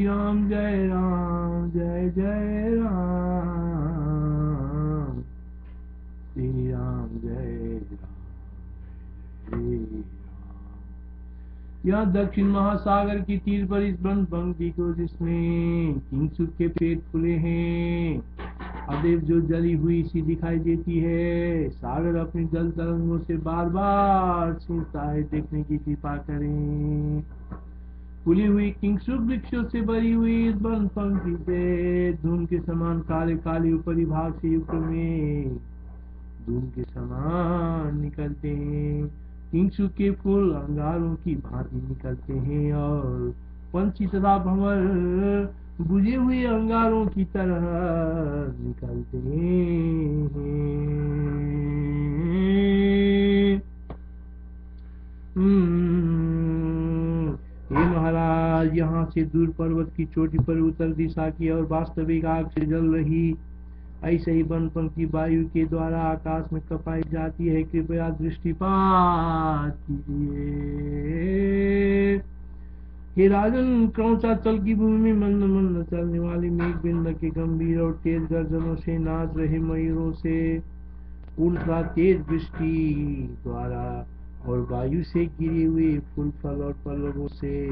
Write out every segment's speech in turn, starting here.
राम जय जय राम, श्री राम जय राम जय राम। यह दक्षिण महासागर की तीर पर इस वन पंक्ति को जिसमें किंगसुक के पेट फूले हैं, अदेव जो जली हुई सी दिखाई देती है, सागर अपनी जल तरंगों से बार बार सींचता है, देखने की कृपा करें। फूली हुई किंगसुक वृक्षों से भरी हुई इस वन पंक्ति से धूम के समान काले काले ऊपरी भाग से युक्त में धूम के समान निकलते हैं। किंगसुक के फूल अंगारों की भांति निकलते हैं और पंछी तथा भंवर बुझे हुए अंगारों की तरह निकलते हैं। हे महाराज, यहाँ से दूर पर्वत की चोटी पर उत्तर दिशा की और वास्तविक आग से जल रही ऐसे ही वन पंक्ति वायु के द्वारा आकाश में कपाई जाती है, कृपया दृष्टिपात कीजिए। हे राजन, क्रौचाचल की भूमि में मंद मंद चलने वाली मेघ बिंद के गंभीर और तेज गर्जनों से नाच रहे मयूरों से उल्टा तेज वृष्टि द्वारा और वायु से गिरे हुए फूल फल और पल्लवों से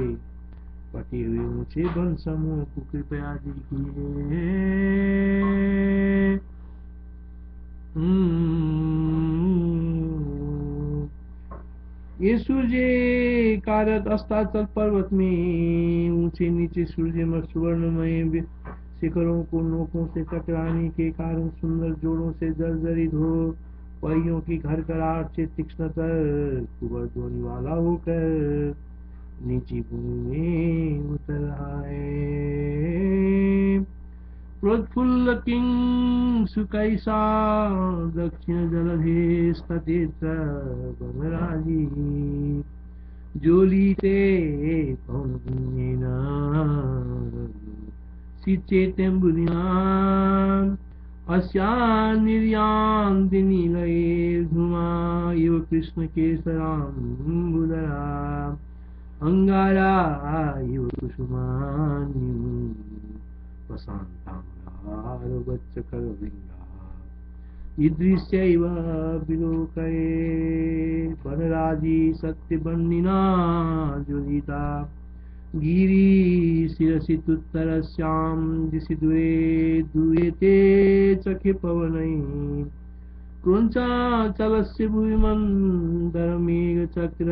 पटे हुए ऊंचे वन समूह को कृपया देखिए। ये सूर्य कारत अस्ताचल पर्वत में ऊंचे नीचे सूर्य में सुवर्णमय शिखरों को नोकों से टकराने के कारण सुंदर जोड़ों से जर्जरित हो पहियों की घरघराहट से तीक्ष्णतर कुबर ध्वनि वाला होकर नीची भूमि में उतर रहा है। प्रोत्फुल्ल किंगसुकैसा दक्षिण जलधेस्ततीर्थ वनराजी ज्वलिते पवनेन सिचेतेम्बुदिनाम् अस्यां निर्यान्तिनीलैर्धूमा इव कृष्णकेसराम्बुदरा अंगारा इव कुसुमान्यं प्रशान्ताङ्गारवच्चकरवृङ्गा ईदृश्यैव विलोकये वनराजी सत्यबन्दिना ज्वलिता गिरि शिरसि तुत्तरस्यां दिशि दूयते चखे पवनैः क्रौञ्चाचलस्य भूमिमन्दरमेघचक्र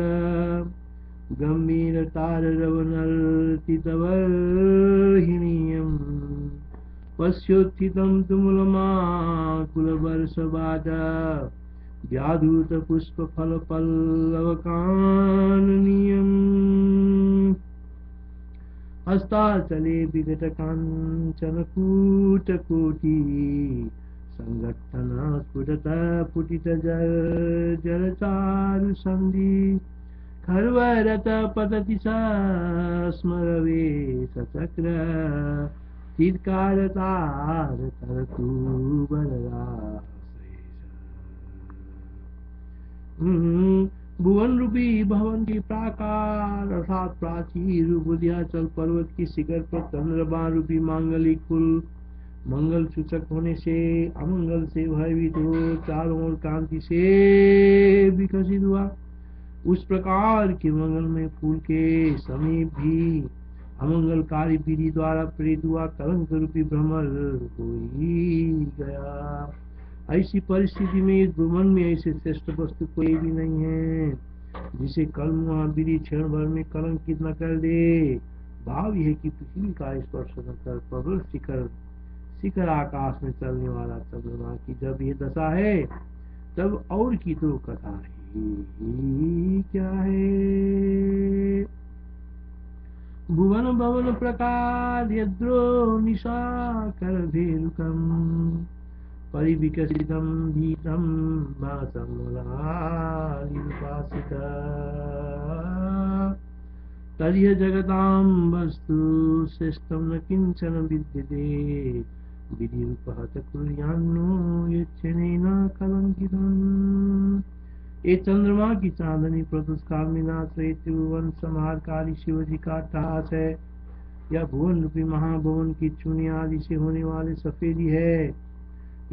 गम्भीरताररवनर्तितवर्हिणीयम् पश्योत्थितं तुमुलमाकुलवर्षवाद व्याधूतपुष्पफलपल्लवकाननीयम् हस्ताचले विघटकाञ्चनकूटकोटि सङ्घट्टना स्फुटितजलचारुसन्धि खर्वरत पतति स्मरवे सचक्र चित्कारतारतरतु बलराश्रेष। भुवन रूपी भवन की प्राकार अर्थात प्राचीर विंध्याचल पर्वत की शिखर पर चंद्रमा रूपी मांगलिक फूल मंगल सूचक होने से अमंगल से भयभीत हो चारों ओर कांति से विकसित हुआ, उस प्रकार के मंगलमय फूल के समीप भी अमंगलकारी विधि द्वारा प्रेरित हुआ कलंक रूपी भ्रमर हो ही गया। ऐसी परिस्थिति में इस भ्रमण में ऐसे श्रेष्ठ वस्तु कोई भी नहीं है जिसे कलमुआ विधि क्षण भर में कलंकित न कर दे। भाव यह कि पृथ्वी का स्पर्श न कर पर्वत शिखर आकाश में चलने वाला चंद्रमा की जब ये दशा है तब और की तो कथा ही क्या है। भुवन भवन प्रकार यद्रो निशा कर भेरुकम् परिविकसितं भीतं मासमुलालिपासिता तर्ह्य जगतां वस्तु श्रेष्ठं न किंचन विद्यते विधिरूपहत कुर्यान्नो यच्छनेन कलंकितम्। ये चंद्रमा की चांदनी प्रदोष काल में नाच रहे त्रिभुवन संहारकारी शिव जी का अट्टहास है। या भुवन रूपी महाभवन की चूनी आदि से होने वाले सफेदी है,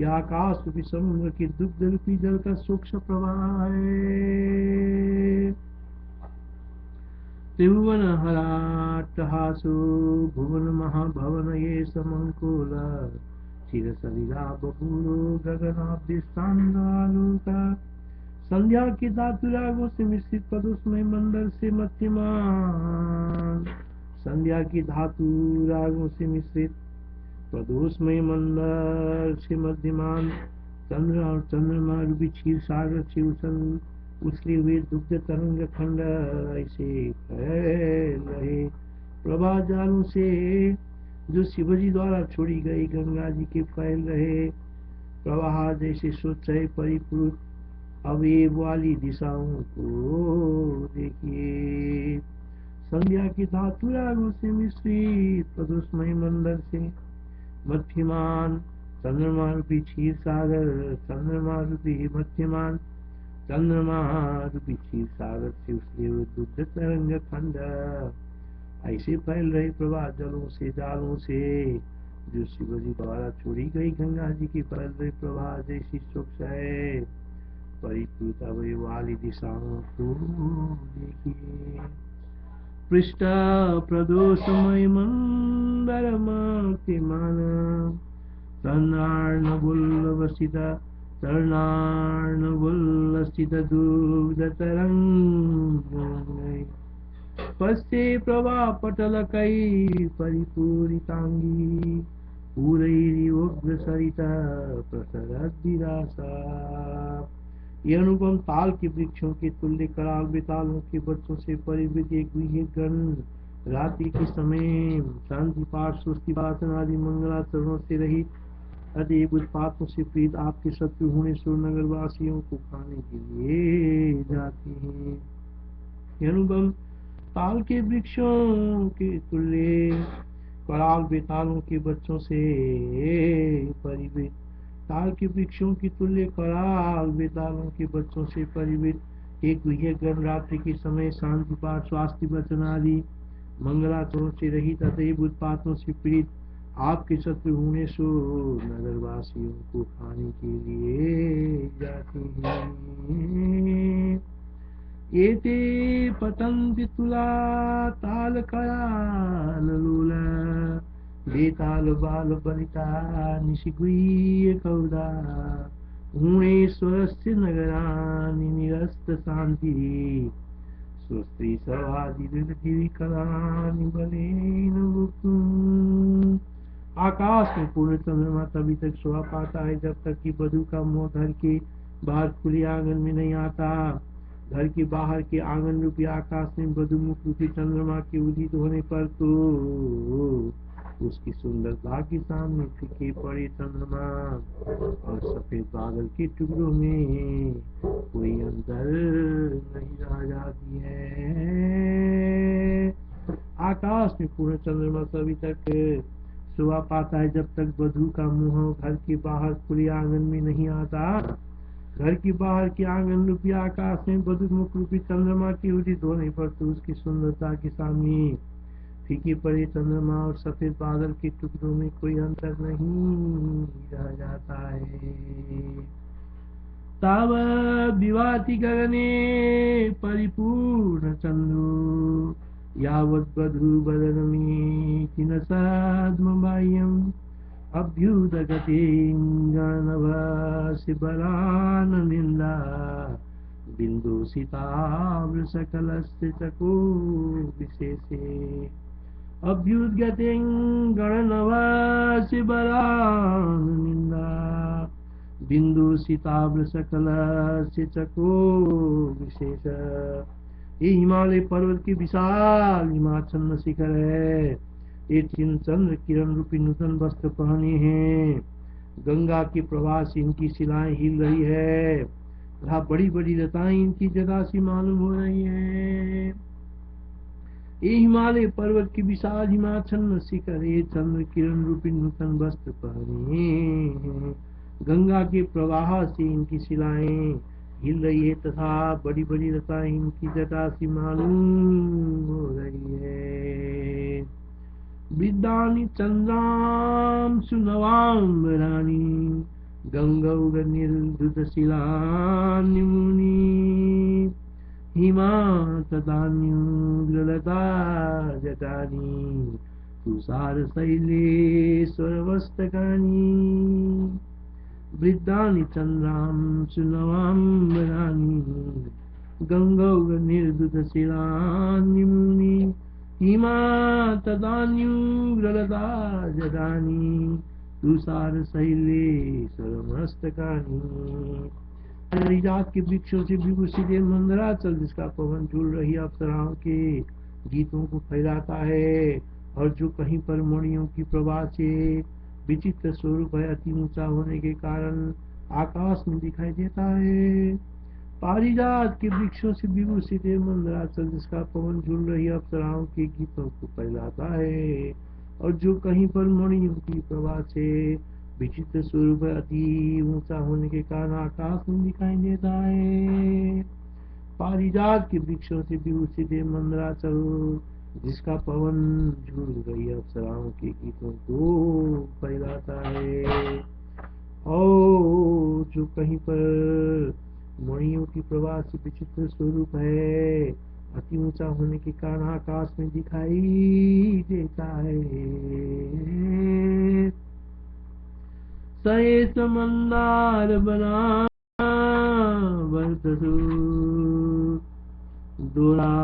या आकाश रूपी समुद्र की दुग्ध रूपी जल का सूक्ष्म प्रवाह है। त्रिभुवन हराट्टहासो भुवन महाभवन ये समंकुल चिर सलिला बबूरो गगनाब्दिस्तांदालुका। संध्या के धातु रागों से मिश्रित पदोस्मय मंडल से मध्यमान, संध्या की धातु रागों से मिश्रित प्रदोषमय मंडल से मध्यमान चंद्र और चंद्रमा रूपी क्षीर सागर से उछले हुए दुग्ध तरंग खंड ऐसे फैल रहे प्रभा जालों से जो शिवजी द्वारा छोड़ी गई गंगा जी के फैल रहे प्रवाह जैसे स्वच्छ परिपूर्ण अवयव वाली दिशाओं को देखिए। संध्या की धातु रागों से मिश्रित प्रदोषमय मंडल से मध्यमान चंद्रमा रूपी क्षीर सागर, चंद्रमा रूपी मध्यमान चंद्रमा रूपी क्षीर सागर से उसले हुए दुग्ध तरंग खंड ऐसे फैल रहे प्रवाह जलों से जालों से जो शिवजी द्वारा छोड़ी गई गंगा जी की फैल रही प्रवाह जैसी स्वच्छ है परिपूत अवय वाली दिशाओं को देखिए। पृष्ठ प्रदोषमय मंदर मतिमान तर्णार्णवुल्लसित दुग्ध तरंग पश्चे प्रभा पटलकै परिपूरितांगी पूरैरिवोग्र सरिता प्रसरद विरासा। ये अनुपम ताल के वृक्षों के तुल्य कराल बेतालों के बच्चों से परिवृत एक गण रात्रि के समय शांति पाठ स्वस्ति वासन आदि मंगलाचरणों से रहित अतएव उत्पातों से प्रीत आपके शत्रु होने सो नगर वासियों को खाने के लिए जाती हैं। ये अनुपम ताल के वृक्षों के तुल्य कराल बेतालों के बच्चों से परिवृत ताल के वृक्षों की तुल्य कराल बेतालों के बच्चों से परिवृत एक गण रात्रि के समय शांति पाठ स्वास्थ्य वचन आदि मंगलाचरणों से रहित अतएव उत्पातों से पीड़ित आपके शत्रु होने सो नगरवासियों को खाने के लिए जाते हैं। एते पतन्ति तुला ताल कयालोला बेताल बाल बलिता निशिगुह्य कौदा गुणेश्वरस्य नगराणि निरस्त शांति स्वस्त्री सवादि कलानि बलेन वक्तुम्। आकाश में पूर्ण चंद्रमा तभी तक शोभा पाता है जब तक कि बधू का मुंह घर के बाहर खुले आंगन में नहीं आता। घर के बाहर के आंगन रूपी आकाश में बधू मुख रूपी चंद्रमा के उदित होने पर तो उसकी सुंदरता के सामने फीके पड़े चंद्रमा और सफेद बादल के टुकड़ों में कोई अंतर नहीं रह जाती है। आकाश में पूर्ण चंद्रमा तभी तक शोभा पाता है जब तक बधू का मुंह घर के बाहर खुले आंगन में नहीं आता। घर के बाहर के आंगन रूपी आकाश में बधू मुख रूपी चंद्रमा के उदित होने पर तो उसकी सुंदरता के सामने फीके पड़े चंद्रमा और सफेद बादल के टुकड़ों में कोई अंतर नहीं रह जाता है। तावत् विभाति गगने परिपूर्ण चंद्रो यावत् बधू बदनमिति न साद्मबाह्यम् अभ्युदगते गणनभस्य बलान् निन्दा बिन्दुसिताव्र सकलस्य चको विशेषे अभ्युद्गते गणनभस्य बलान् निन्दा बिन्दुसिताव्र सकलस्य चको विशेष। ये हिमालय पर्वत की विशाल हिमाचल शिखर है। ये चंद्र किरण रूपी नूतन वस्त्र पहने हैं। गंगा के प्रवाह से इनकी शिलाएं हिल रही है तथा बड़ी बड़ी लताएं इनकी जगह से मालूम हो रही है। ये हिमालय पर्वत की विशाल हिमाचल शिखर ये चंद्र किरण रूपी नूतन वस्त्र पहने हैं। गंगा के प्रवाह से इनकी शिलाएं हिल रही है तथा बड़ी बड़ी लताएं इनकी जटा से मालूम हो रही है। वृद्धानि चन्द्रांशु नवाम्बराणि गङ्गौगनिर्धृतशिलान्युमुनि हिमाततान्युग्रलता जटानि तुषारशैलेश्वरवस्तकानि वृद्धानि चन्द्रांशु नवाम्बराणि गङ्गौगनिर्धृतशिलान्युमुनि हिमाततान्युग्रलता जटानि तुषारशैलेश्वरमस्तकानि पारिजात के वृक्षों से विभूषित मंदराचल जिसका पवन झूल रही अप्सराओं के गीतों को फैलाता है और जो कहीं पर मणियों की प्रभा से विचित्र स्वरूप है, अति ऊंचा होने के कारण आकाश में दिखाई देता है। पारिजात के वृक्षों से विभूषित मंदराचल जिसका पवन झूल रही अप्सराओं के गीतों को फैलाता है और जो कहीं पर मणियों की प्रभा से विचित्र स्वरूप अति ऊंचा होने के कारण आकाश में दिखाई देता है। पारिजात के वृक्षों से विभूषित मंदराचल जिसका पवन झूल रही अप्सराओं के गीतों को फैलाता है और जो कहीं पर मणियों की प्रभा से विचित्र स्वरूप है, अति ऊंचा होने के कारण आकाश में दिखाई देता है। सएस मंदार बना वर्तसु दुराप्सरोगे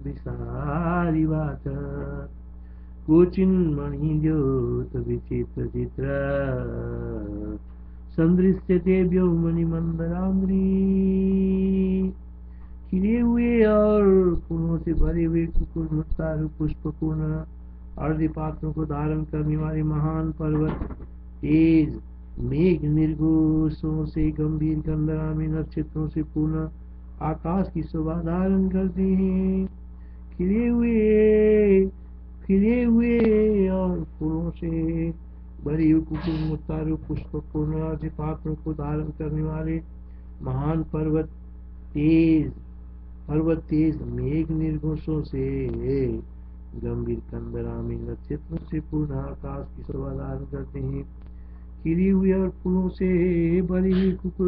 विसारी वाच कोचिन्मणि ज्योत विचित्र चित्र संदृश्यते मणिमंदरांद्री खिले हुए और फूलों से भरे हुए कुकुर मुक्तारु पुष्पपूर्ण अर्ध पात्रों को धारण करने वाले महान पर्वत तेज मेघ निर्घोषों से गंभीर गंधरामी नक्षत्रों से पूर्ण आकाश की शोभा धारण करते हैं। खिले हुए और फूलों से भरी हुई कुकुर मुक्तारु पुष्पपूर्ण अर्ध पात्रों को धारण करने वाले महान पर्वत तेज मेघ निर्घोषों से गंभीर कंदरामी नक्षत्रों से पूर्ण आकाश की शोभा धारण करते हैं। खिली हुई और फूलों से भरी हुई कुकुर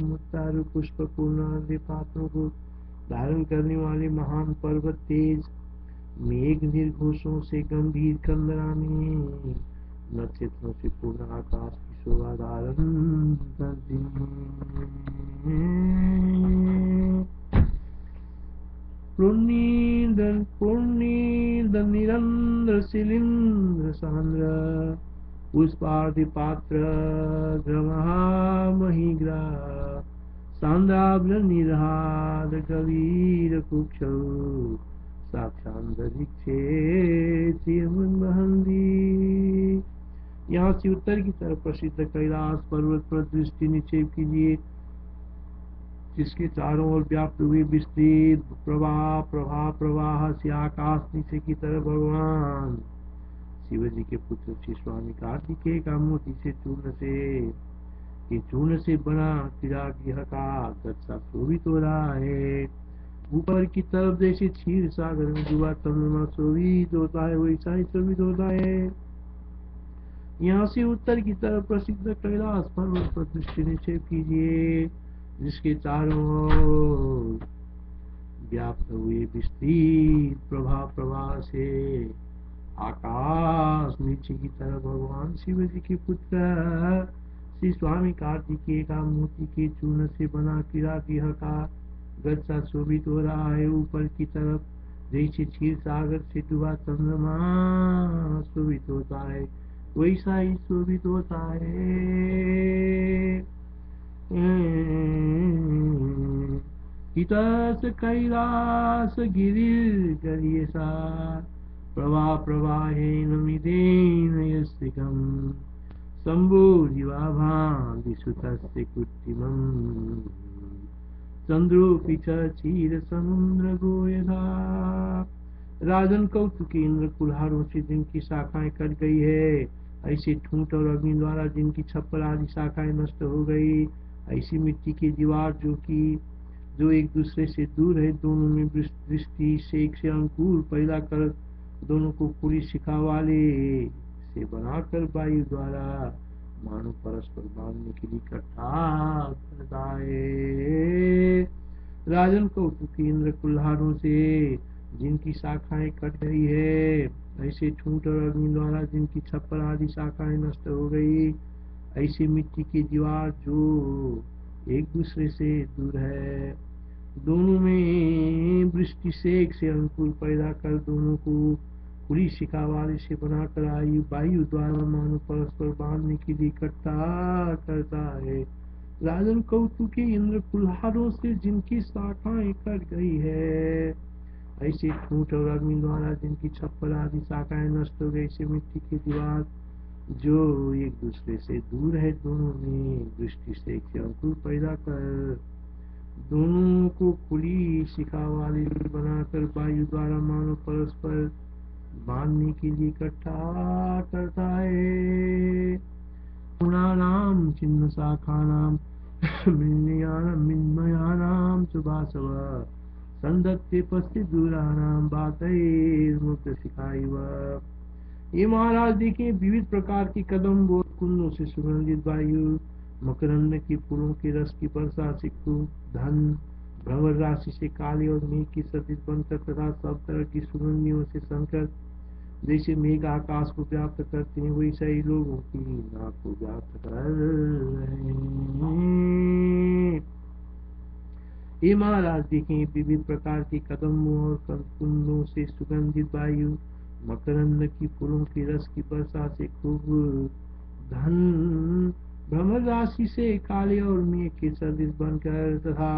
मुक्तारु पुष्पपूर्ण अर्ध पात्रों को धारण करने वाले महान पर्वत तेज मेघ निर्घोषों से गंभीर कंदरामी नक्षत्रों से पूर्ण आकाश की शोभा धारण करते हैं। पूर्णिद निरंद्र शिलींद्र सांद्र पुष्पार्धि पात्र ग्रमहामहिग्रा सांद्राब्र निरहाद कवीर कुक्षौ साक्षांतरिक्षे। यहाँ से उत्तर की तरफ प्रसिद्ध कैलाश पर्वत पर दृष्टि निक्षेप कीजिए, जिसके चारों ओर व्याप्त हुए विस्तृत प्रवाह से आकाश नीचे की तरफ भगवान शिव जी के पुत्र श्री स्वामी कार्तिकेय का मोती से चूर्ण से बना क्रीड़ागृह का गच्चा शोभित हो रहा है। ऊपर की तरफ जैसे क्षीर सागर में डूबा चंद्रमा शोभित होता है, वैसा ही शोभित होता है। यहाँ से उत्तर की तरफ प्रसिद्ध कैलाश पर्वत पर दृष्टि निक्षेप कीजिए, जिसके चारों ओर व्याप्त हुए विस्तृत प्रवाह से आकाश नीचे की तरफ भगवान शिव जी के पुत्र श्री स्वामी कार्तिकेय का मोती के चूर्ण से बना क्रीड़ागृह का गच्चा शोभित हो रहा है। ऊपर की तरफ जैसे क्षीर सागर से डूबा चंद्रमा शोभित होता है, वैसा ही शोभित होता है। हितस कैलास गिरिर्गरीयसा प्रवाहेन मिदेन यस्तिकम् शम्भुरिवाभान्तिसुतस्य कृत्रिमम् चंद्रोऽपि च क्षीरसमुद्रगो यथा। राजन कौतुकेन्द्र कुल्हारों से जिनकी शाखाएं कट गई है, ऐसे ठूंठ और अग्नि द्वारा जिनकी छप्पर आदि शाखाएं नष्ट हो गई, ऐसी मिट्टी की दीवार जो कि जो एक दूसरे से दूर है, दोनों में दृष्टि शेख से अंकुर पैदा कर दोनों को पूरी शिखा वाले से बनाकर वायु द्वारा मानो परस्पर बांधने के लिए इकट्ठा करता है। राजन कौतुकी इंद्र कुल्हारों से जिनकी शाखाएं कट गई है, ऐसे ठूंठ और अग्नि द्वारा जिनकी छप्पर आदि शाखाएं नष्ट हो गई, ऐसी मिट्टी की दीवार जो एक दूसरे से दूर है, दोनों में वृष्टि से एक से अंकुर पैदा कर दोनों को पूरी शिखा वाले से बनाकर वायु द्वारा मानो परस्पर बांधने के लिए इकट्ठा करता है। राजन कौतुकी इंद्र कुल्हारों से जिनकी शाखाएं कट गई है, ऐसे ठूंठ और अग्नि द्वारा जिनकी छप्पर आदि शाखाएं नष्ट हो गई, ऐसे मिट्टी की दीवार जो एक दूसरे से दूर है, दोनों में दृष्टि से एक से अंकुर पैदा कर दोनों को खुली शिखा वाली बनाकर वायु द्वारा मानो परस्पर बांधने के लिए इकट्ठा करता है। गुणानाम चिन्ह शाखानाम मिन्मयानाम सुभासव संदत्ते पस्ति दूरानाम बातैर्मुक्त शिखाइव। ये महाराज देखिए, विविध प्रकार की कदम और कुंदों से सुगंधित वायु, मकरंद की फूलों के रस की वर्षा से खूब धन, भ्रमर राशि से काले और मेघ की सदृश बनकर तथा सब तरह की सुगंधियों से संकर जैसे मेघ आकाश को व्याप्त करते हैं, वैसे ही लोगों की नाक को व्याप्त कर रहे हैं। ये महाराज देखें, विविध प्रकार के कदमों और कुंदों से सुगंधित वायु, मकरंद की फूलों के रस की वर्षा से खूब धन, भ्रमर राशि से काले और मेघ के सदृश बनकर तथा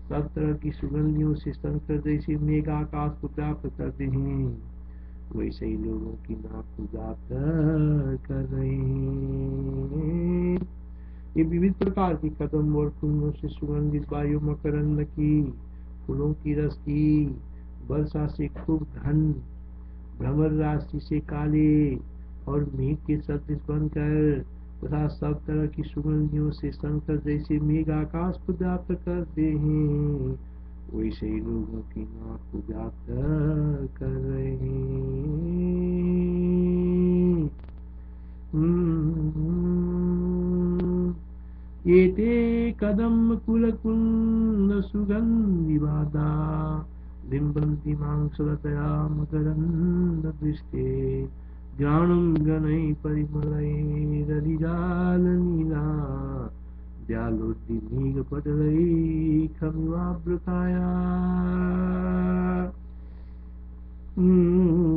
सब तरह की सुगंधियों से संकर जैसे मेघ आकाश को व्याप्त करते हैं, वैसे ही लोगों की नाक को व्याप्त कर रहे हैं। ये विविध प्रकार की कदम और कुंदों से सुगंधित वायु, मकरंद की फूलों की रस की वर्षा से खूब धन, भ्रमर राशि से काले और मेघ के सदृश बनकर तथा सब तरह की सुगंधियों से संकर जैसे मेघ आकाश को व्याप्त करते हैं, वैसे ही लोगों की नाक को व्याप्त कर रहे हैं। ये ते कदम कुल कुंद सुगंधि बाधा बिंबन्ति मांसलतया मकरंद दृष्टे ज्ञानम गणै परिमलैररिजाल नीला द्यालोद्दिमेघ पटलैखमिवावृताया।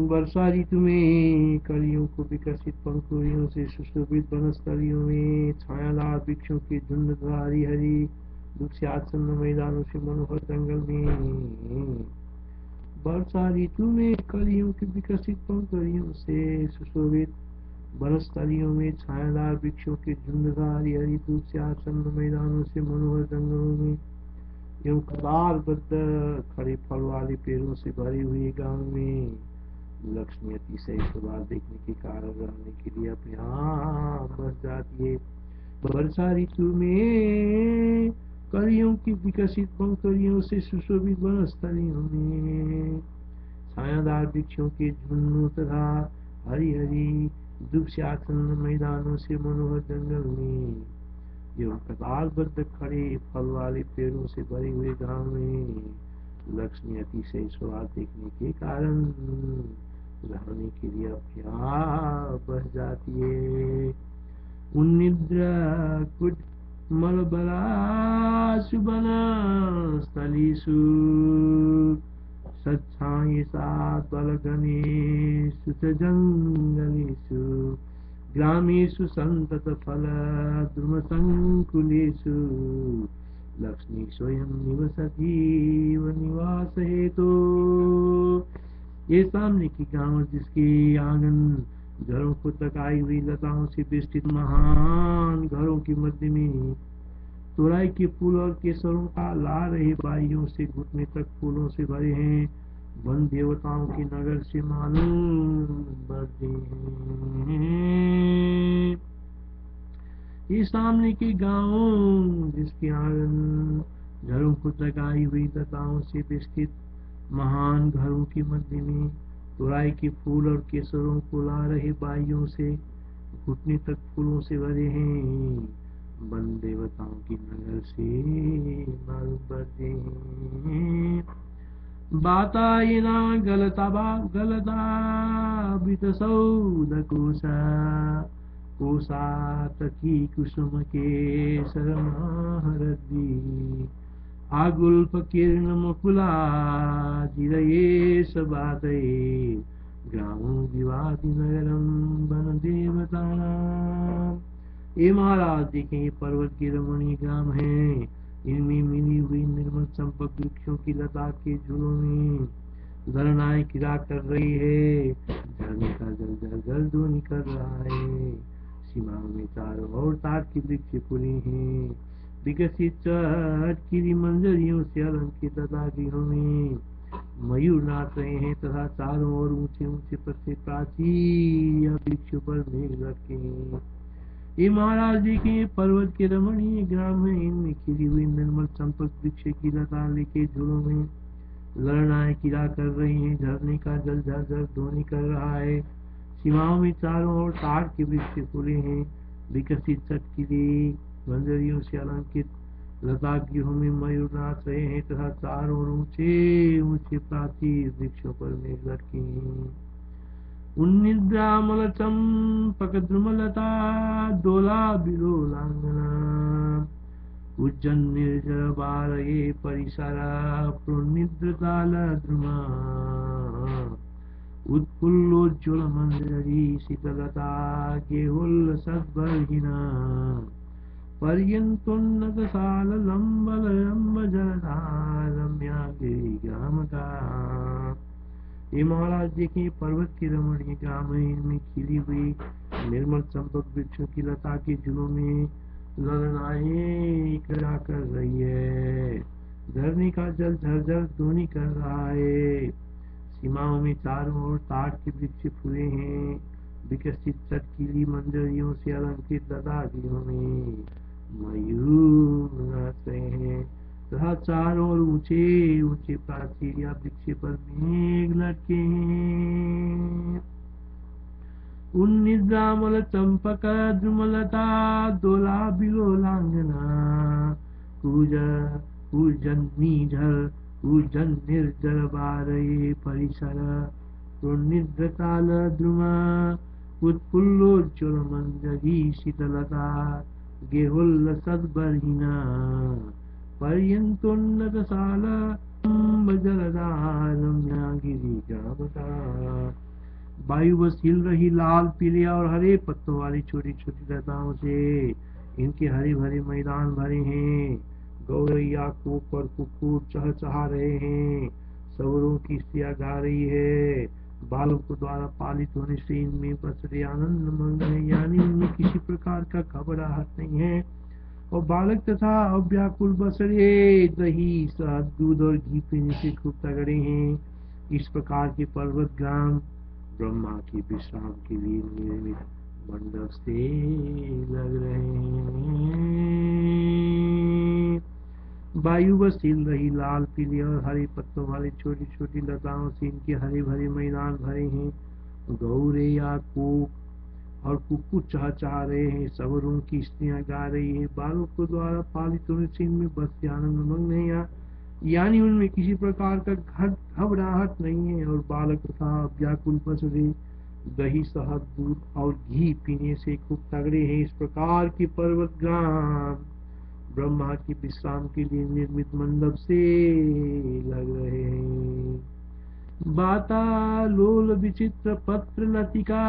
वर्षा ऋतु में कलियों को विकसित पंखुड़ियों से सुशोभित वनस्थलियों में, छायादार वृक्षों के झुंड तथा हरी हरी वृक्ष आच्छन्न मैदानों से मनोहर जंगल में, वर्षा ऋतु में कलियों की विकसित पंखुड़ियों से सुशोभित वनस्थलियों में, छायादार वृक्षों के झुंड तथा हरी हरी धूप से आच्छन्न मैदानों से मनोहर जंगलों में, एवं कतारबद्ध खड़े फल वाले पेड़ों से भरे हुए गांव में लक्ष्मी अतिशय शोभा देखने के कारण रहने के लिए अपने यहाँ बस जाती है। वर्षा ऋतु में कलियों की विकसित पंखुड़ियों से सुशोभित वनस्थलियों में, छायादार वृक्षों के झुंडों तथा हरी हरी धूप से आच्छन्न मैदानों से मनोहर जंगल में, एवं कतारबद्ध खड़े फल वाले पेड़ों से भरे हुए गांव में लक्ष्मी अतिशय शोभा देखने के कारण रहने के लिए अपने बस जाती है। उन्निद्रा कुट मलबलासु वनस्थलीषु सच्छायसात् बलगणेषु च जंगलेषु ग्रामेषु संतत फल द्रुम संकुलेषु लक्ष्मी स्वयं निवसती व निवास हेतु। ये सामने की गांव जिसके आंगन घरों को तकाई हुई लताओं से बेष्टित महान घरों के मध्य में तुराई के फूल और केसरों का ला रहे बाइयों से घुटने तक फूलों से भरे हैं, वन देवताओं के नगर से मालूम बढ़ते हैं। ये सामने के गांव जिसके आंगन झरों को लगाई हुई लताओं से विस्तृत महान घरों के मध्य में तुराई के फूल और केसरों को ला रहे बाइयों से घुटने तक फूलों से भरे हैं। वन देवताओं की नगर से मालूम पड़ते हैं। बातायिना गलता बितसौदकोसा कोसातकी कुसुम के शरमाहरदी आगुल्फकीर्णमुकुलाजिरये सबातये ग्रामो विवादिनगरं वनदेवतानाम्। ये महाराज देखें, ये पर्वत के रमणीय ग्राम हैं। इनमें मिली हुई निर्मल संपक वृक्षों की लता के झूलों में झरनाएं किरा कर रही है। झरने का जल जल जल ध्वनि कर रहा है। सीमाओं में चारों ओर ताड़ की वृक्ष फूले हैं। विकसित चटकीली मंजरियों से अलंकृत लता गृहों में मयूर नाच रहे हैं तथा चारों ओर ऊंचे ऊंचे पत्ते प्राचीर वृक्षों पर मेघ लटके हैं। ये महाराज जी के पर्वत के रमणीय ग्राम है। इनमें खिली हुई निर्मल चंपक वृक्ष की लता लेके झूलों में लड़नाएं किरा कर रही हैं। झरने का जल झरझर ध्वनि कर रहा है। सीमाओं में चारों ओर ताड़ के वृक्ष फूले हैं। विकसित चटकीली मंजरियों से अलंकृत लता गृहों में मयूर नाच रहे हैं तथा चारों ओर ऊंचे ऊंचे प्राचीर वृक्षों पर मेघ लटके हैं। उन्निद्रामल चंपक द्रुमलता दोला बिलोलांगना उज्जन निर्जर बारये परिसरा प्रोनिद्रताल द्रुमा उत्फुल्लोज्ज्वल मंजरी शीतलता गेहुल्ल सद्बर्हिना पर्यन्तोन्नत साल लंबल लंब जलधा रम्या गिरिग्रामका। ये महाराज देखें, पर्वत की रमणीय ग्राम है। इनमें खिली हुई निर्मल चंपक वृक्षों की लता के झूलों में ललनाएं खड़ा कर रही है। झरने का जल झरझर ध्वनि कर रहा है। सीमाओं में चारों ओर ताड़ के वृक्ष फूले हैं। विकसित चटकीली मंजरियों से अलंकृत लता गृहों में मयूर नाच रहे हैं तथा चारों ओर ऊंचे ऊंचे प्राचीर या वृक्ष पर मेघ लटके हैं। उन्निद्रामल चंपक द्रुमलता दोला बिलोलांगना पूजन निर्जर बारये परिसर प्रोनिद्रताल द्रुमा उत्फुल्लोज्ज्वल मंजरी शीतलता गेहुल्ल सद्बर्हिना पर्यन्तोन्नत साल जलधारम्या गिरिजावता। वायु बस हिल रही लाल पीले और हरे पत्तों वाली छोटी छोटी लताओं से इनके हरे भरे मैदान भरे हैं। गौरैया कूक और कुक्कुर चहचहा रहे हैं। सवरों की स्त्रियां गा रही है। बालकों द्वारा पालित होने से इनमें बसरे आनंद मंगल है, यानी इनमें किसी प्रकार का घबराहट नहीं है। और बालक तथा अव्याकुल बसरे दही शहद दूध और घी पीने से खूब तगड़े हैं। इस प्रकार के पर्वत ग्राम ब्रह्मा की विश्राम के लिए निर्मित मंडप से लग रहे हैं। वायु बस हिल रही लाल पीली और हरे पत्तों वाली छोटी छोटी लताओं से इनके हरे भरे मैदान भरे हैं। गौरे या कूक और कुक्कुर चहचहा रहे हैं। सवरों की स्त्रियां गा रही है। बालकों द्वारा पालित होने से इनमें बस आनंद मग्न है, यानी उनमें किसी प्रकार का घबराहट नहीं है। और बालक तथा व्याकुल बसरे दही शहद दूध और घी पीने से खूब तगड़े हैं। इस प्रकार के पर्वत ग्राम ब्रह्मा की विश्राम के लिए निर्मित मंडप से लग रहे हैं। वातालोल विचित्र पत्र लतिका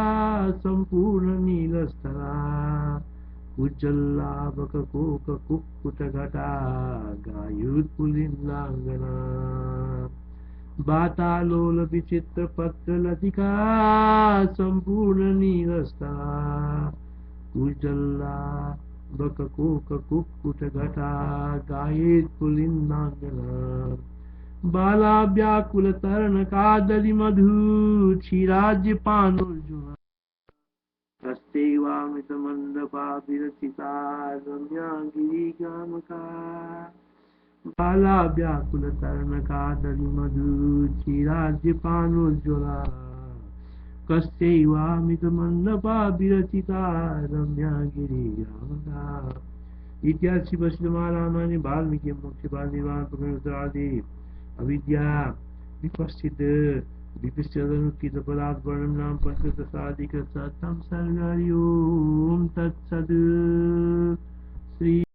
संपूर्ण नीलस्थला उज्जल्लाभक कोक कुक्कुट घटा गायुत्पुलिंदांगना। वातालोल विचित्र पत्र लतिका संपूर्ण नीलस्थला उज्जल्लाभक कोक कुक्कुट घटा गायुत्पुलिंदांगना। बाला व्याकुल तरण कादली मधु क्षीराज्य पानुर्जुन हस्तेवामित मंडपा विरचिता रम्या गिरिग्रामका। बाला व्याकुल तरण कादली मधु क्षीराज्य पानोज्ज्वला कस्यैवामितमन्नपा विरचिता रम्या गिरियामगा इत्यादि श्री वशिष्ठ रामायण वाल्मीकि मोक्षपाद निर्वाण प्रकरण उत्तरादि अविद्या विपस्थित विपिष्टदनुकीत पदार्थ वर्णम नाम पंचदश साधिक सतम सर्ग हरि ओम तत्सद श्री